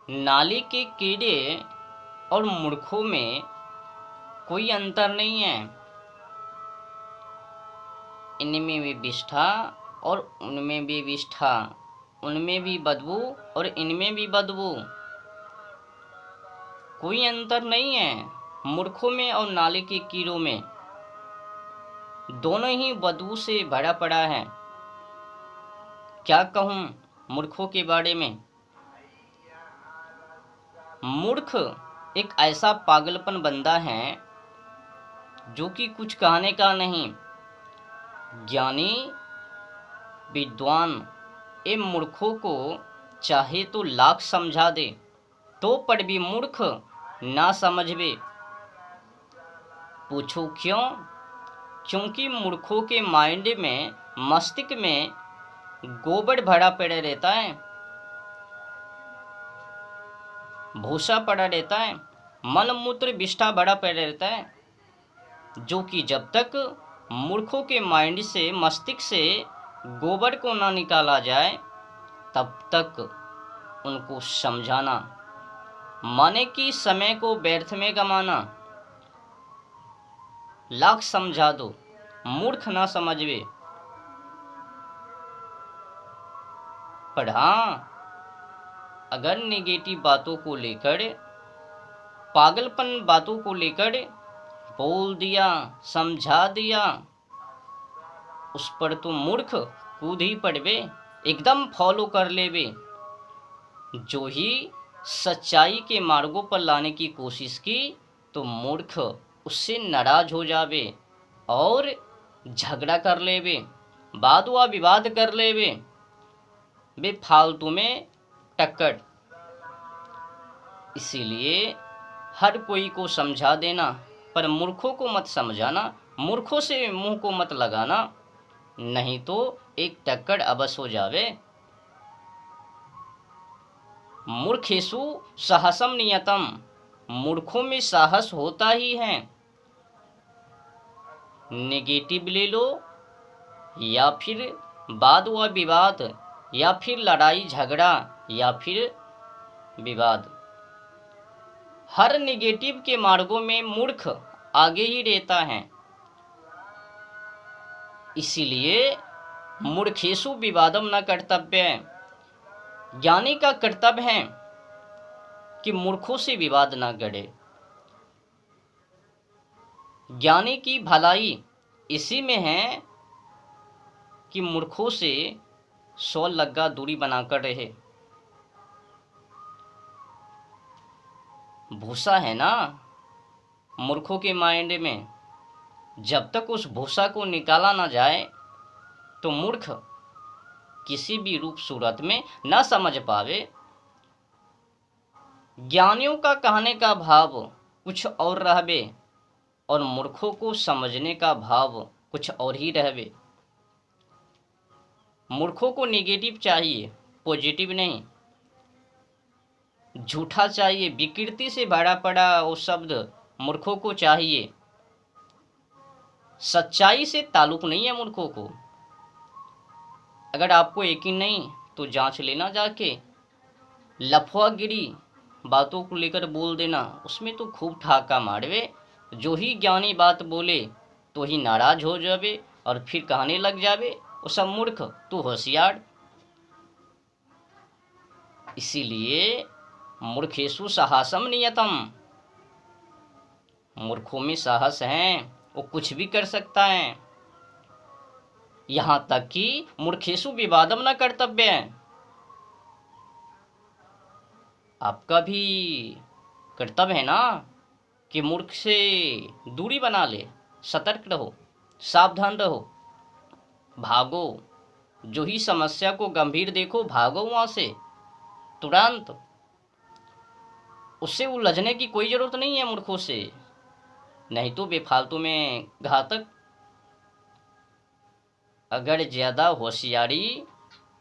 नाली के कीड़े और मूर्खों में कोई अंतर नहीं है। इनमें भी विष्ठा और उनमें भी विष्ठा, उनमें भी बदबू और इनमें भी बदबू। कोई अंतर नहीं है मूर्खों में और नाली के कीड़ों में। दोनों ही बदबू से भरा पड़ा है। क्या कहूँ मूर्खों के बारे में। मूर्ख एक ऐसा पागलपन बंदा है जो कि कुछ कहने का नहीं। ज्ञानी विद्वान इन मूर्खों को चाहे तो लाख समझा दे तो पर भी मूर्ख ना समझवे। पूछो क्यों? क्योंकि मूर्खों के माइंड में, मस्तिष्क में गोबर भरा पड़ा रहता है, भूसा पड़ा रहता है, मल मूत्र विष्ठा भरा पड़ा रहता है, जो कि जब तक मूर्खों के माइंड से, मस्तिष्क से गोबर को ना निकाला जाए तब तक उनको समझाना माने कि समय को व्यर्थ में गमाना। लाख समझा दो मूर्ख ना समझवे। पर हाँ, अगर नेगेटिव बातों को लेकर, पागलपन बातों को लेकर बोल दिया, समझा दिया, उस पर तो मूर्ख कूद ही पड़वे, एकदम फॉलो कर लेवे। जो ही सच्चाई के मार्गों पर लाने की कोशिश की तो मूर्ख उससे नाराज हो जावे और झगड़ा कर लेवे, वाद व विवाद कर लेवे, बेफालतू में टक्कर। इसीलिए हर कोई को समझा देना, पर मूर्खों को मत समझाना, मूर्खों से मुंह को मत लगाना, नहीं तो एक टक्कर अवश्य हो जावे। मूर्खेषु साहसम नियतम, मूर्खों में साहस होता ही है। नेगेटिव ले लो या फिर वाद व विवाद या फिर लड़ाई झगड़ा या फिर विवाद, हर नेगेटिव के मार्गों में मूर्ख आगे ही रहता है। इसीलिए मूर्खेषु विवादम न कर्तव्य, ज्ञानी का कर्तव्य है कि मूर्खों से विवाद न करे। ज्ञानी की भलाई इसी में है कि मूर्खों से 100 लग्गा दूरी बनाकर रहे। भूसा है ना मूर्खों के माइंड में, जब तक उस भूसा को निकाला ना जाए तो मूर्ख किसी भी रूप सूरत में ना समझ पावे। ज्ञानियों का कहने का भाव कुछ और रहवे और मूर्खों को समझने का भाव कुछ और ही रहवे। मूर्खों को नेगेटिव चाहिए, पॉजिटिव नहीं। झूठा चाहिए, विकृति से भरा पड़ा वो शब्द मूर्खों को चाहिए। सच्चाई से ताल्लुक नहीं है मूर्खों को। अगर आपको यकीन नहीं तो जांच लेना जाके। लफवागिरी बातों को लेकर बोल देना, उसमें तो खूब ठाका मारवे। जो ही ज्ञानी बात बोले तो ही नाराज हो जावे और फिर कहने लग जावे वो सब मूर्ख, तू होशियार। इसीलिए मूर्खेषु साहसम नियतम, मूर्खों में साहस है, वो कुछ भी कर सकता है। यहाँ तक कि मूर्खेषु विवादम न कर्तव्य, आपका भी कर्तव्य है ना कि मूर्ख से दूरी बना ले, सतर्क रहो, सावधान रहो, भागो। जो ही समस्या को गंभीर देखो भागो वहां से तुरंत। उससे उलझने की कोई जरूरत नहीं है मूर्खों से, नहीं तो बेफालतू में घातक। अगर ज्यादा होशियारी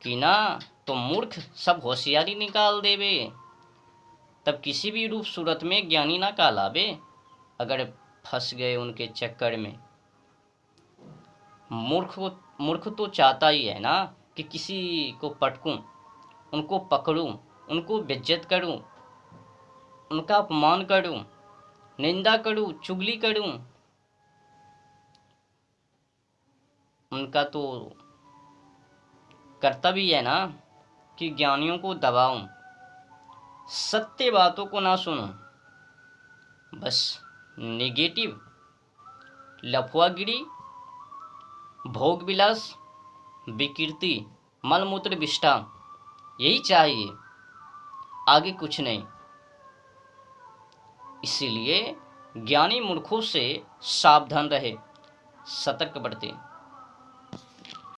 की ना तो मूर्ख सब होशियारी निकाल देवे, तब किसी भी रूप सूरत में ज्ञानी ना कहलावे। अगर फंस गए उनके चक्कर में। मूर्ख तो चाहता ही है ना कि किसी को पटकूं, उनको पकड़ूं, उनको बेइज्जत करूं, उनका अपमान करूं, निंदा करूं, चुगली करूं, उनका तो कर्तव्य है ना कि ज्ञानियों को दबाऊं, सत्य बातों को ना सुनूं। बस नेगेटिव, लफुआगिरी, भोग विलास, विकृति, मलमूत्र विष्ठा, यही चाहिए, आगे कुछ नहीं। इसीलिए ज्ञानी मूर्खों से सावधान रहे, सतर्क बरते।